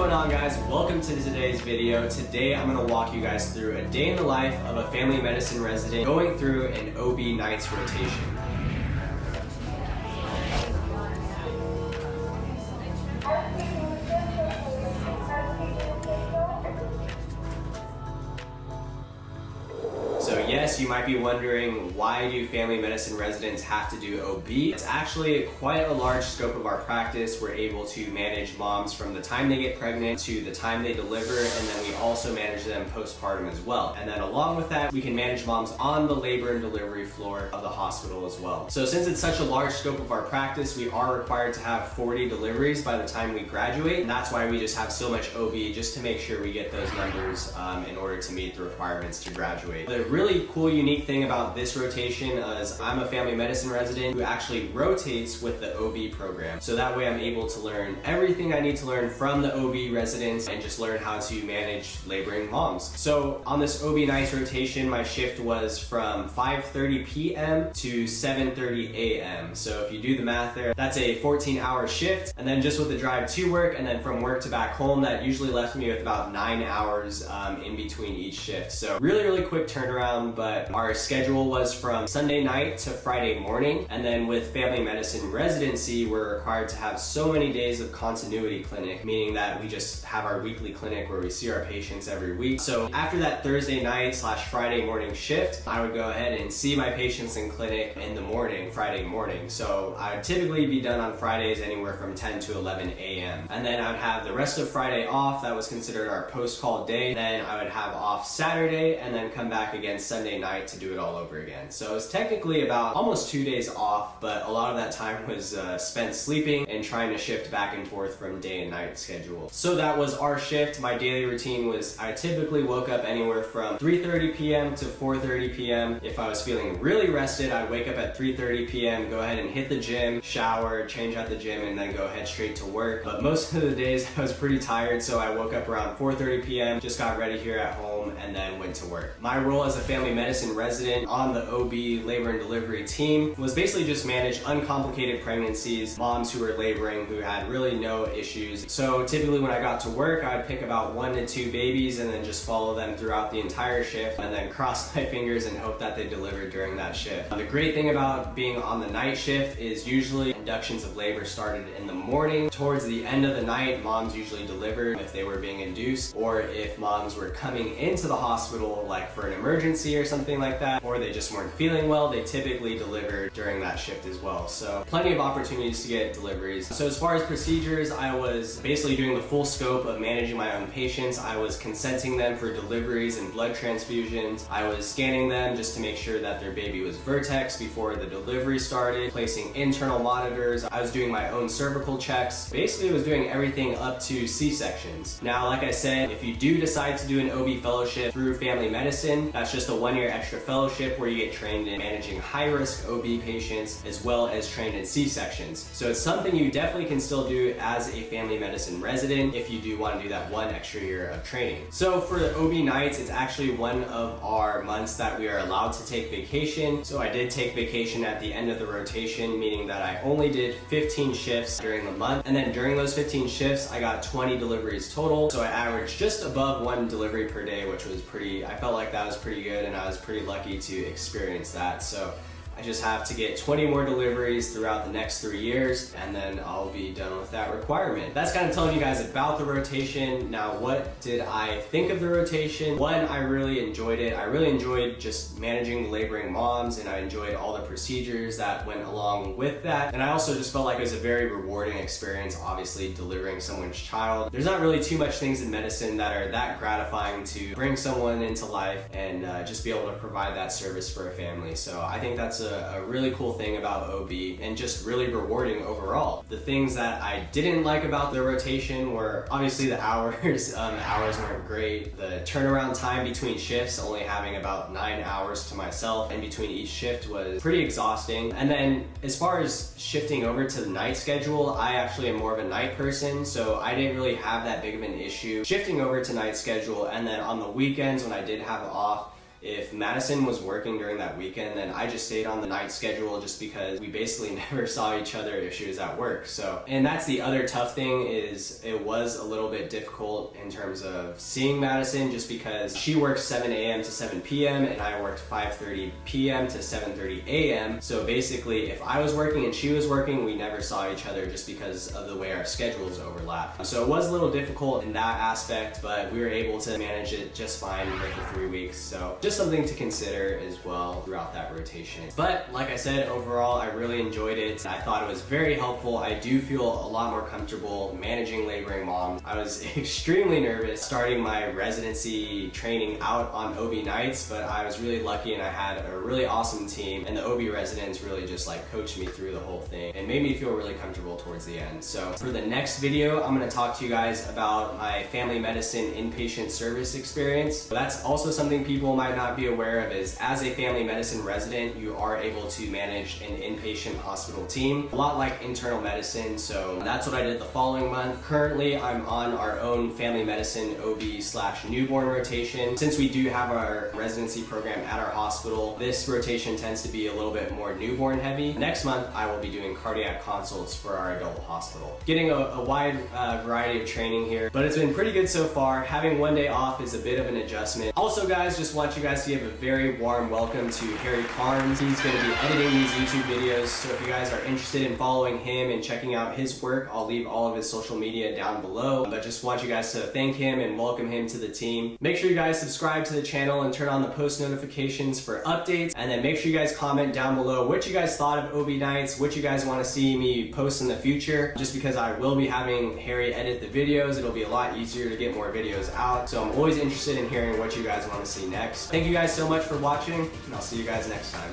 going on, guys? Welcome to today's video. Today I'm going to walk you guys through a day in the life of a family medicine resident going through an OB nights rotation. So yes, you might be wondering, why do family medicine residents have to do OB? It's actually quite a large scope of our practice. We're able to manage moms from the time they get pregnant to the time they deliver, and then we also manage them postpartum as well. And then along with that, we can manage moms on the labor and delivery floor of the hospital as well. So since it's such a large scope of our practice, we are required to have 40 deliveries by the time we graduate. And that's why we just have so much OB, just to make sure we get those numbers in order to meet the requirements to graduate. The really cool, unique thing about this rotation is I'm a family medicine resident who actually rotates with the OB program. So that way I'm able to learn everything I need to learn from the OB residents and just learn how to manage laboring moms. So on this OB nights rotation, my shift was from 5:30 p.m. to 7:30 a.m. So if you do the math there, that's a 14-hour shift. And then just with the drive to work and then from work to back home, that usually left me with about 9 hours in between each shift. So really quick turnaround, but our schedule was from Sunday night to Friday morning. And then with family medicine residency, we're required to have so many days of continuity clinic, meaning that we just have our weekly clinic where we see our patients every week. So after that Thursday night / Friday morning shift, I would go ahead and see my patients in clinic in the morning, Friday morning. So I would typically be done on Fridays anywhere from 10 to 11 a.m. And then I would have the rest of Friday off. That was considered our post-call day. Then I would have off Saturday and then come back again Sunday night to do it all over again. So it was technically about almost 2 days off, but a lot of that time was spent sleeping and trying to shift back and forth from day and night schedule. So that was our shift. My daily routine was I typically woke up anywhere from 3:30 p.m. to 4:30 p.m. If I was feeling really rested, I'd wake up at 3:30 p.m., go ahead and hit the gym, shower, change at the gym, and then go ahead straight to work. But most of the days I was pretty tired, so I woke up around 4:30 p.m., just got ready here at home, and then went to work. My role as a family medicine resident on the OB labor and delivery team was basically just manage uncomplicated pregnancies, moms who were laboring who had really no issues. So typically when I got to work, I'd pick about 1 to 2 babies and then just follow them throughout the entire shift and then cross my fingers and hope that they delivered during that shift. The great thing about being on the night shift is usually inductions of labor started in the morning. Towards the end of the night, moms usually delivered if they were being induced, or if moms were coming into the hospital like for an emergency or something like that, or they just weren't feeling well, they typically delivered during that shift as well. So plenty of opportunities to get deliveries. So as far as procedures, I was basically doing the full scope of managing my own patients. I was consenting them for deliveries and blood transfusions. I was scanning them just to make sure that their baby was vertex before the delivery started, placing internal monitors. I was doing my own cervical checks. Basically, I was doing everything up to C-sections. Now, like I said, if you do decide to do an OB fellowship through family medicine, that's just a 1-year extra fellowship where you get trained in managing high-risk OB patients as well as trained in C-sections. So it's something you definitely can still do as a family medicine resident if you do want to do that 1 extra year of training. So for the OB nights, it's actually one of our months that we are allowed to take vacation. So I did take vacation at the end of the rotation, meaning that I only did 15 shifts during the month. And then during those 15 shifts, I got 20 deliveries total. So I averaged just above 1 delivery per day, which was I felt like that was pretty good, and I was pretty lucky to experience that. So I just have to get 20 more deliveries throughout the next 3 years, and then I'll be done with that requirement. That's kind of telling you guys about the rotation. Now, what did I think of the rotation? One, I really enjoyed it. I really enjoyed just managing the laboring moms, and I enjoyed all the procedures that went along with that. And I also just felt like it was a very rewarding experience, obviously delivering someone's child. There's not really too much things in medicine that are that gratifying to bring someone into life and just be able to provide that service for a family. So I think that's a really cool thing about OB, and just really rewarding overall. The things that I didn't like about the rotation were obviously the hours. Hours weren't great. The turnaround time between shifts, only having about 9 hours to myself in between each shift, was pretty exhausting. And then as far as shifting over to the night schedule, I actually am more of a night person, so I didn't really have that big of an issue shifting over to night schedule. And then on the weekends when I did have off, If Madison was working during that weekend, then I just stayed on the night schedule just because we basically never saw each other if she was at work. So, and that's the other tough thing, is it was a little bit difficult in terms of seeing Madison just because she works 7 a.m. to 7 p.m. and I worked 5:30 p.m. to 7:30 a.m. So basically, if I was working and she was working, we never saw each other just because of the way our schedules overlap. So it was a little difficult in that aspect, but we were able to manage it just fine for the 3 weeks. So just something to consider as well throughout that rotation. But like I said, overall, I really enjoyed it. I thought it was very helpful. I do feel a lot more comfortable managing laboring moms. I was extremely nervous starting my residency training out on OB nights, but I was really lucky and I had a really awesome team, and the OB residents really just like coached me through the whole thing and made me feel really comfortable towards the end. So for the next video, I'm gonna talk to you guys about my family medicine inpatient service experience. That's also something people might not be aware of, is as a family medicine resident, you are able to manage an inpatient hospital team, a lot like internal medicine. So that's what I did the following month. Currently, I'm on our own family medicine OB/newborn rotation. Since we do have our residency program at our hospital, this rotation tends to be a little bit more newborn heavy. Next month, I will be doing cardiac consults for our adult hospital. Getting a wide variety of training here, but it's been pretty good so far. Having one day off is a bit of an adjustment. Also guys, just want you guys to give a very warm welcome to Harry Carnes. He's going to be editing these YouTube videos, so if you guys are interested in following him and checking out his work, I'll leave all of his social media down below. But just want you guys to thank him and welcome him to the team. Make sure you guys subscribe to the channel and turn on the post notifications for updates, and then make sure you guys comment down below what you guys thought of OB nights, what you guys want to see me post in the future. Just because I will be having Harry edit the videos, it'll be a lot easier to get more videos out. So I'm always interested in hearing what you guys want to see next. Thank you guys so much for watching, and I'll see you guys next time.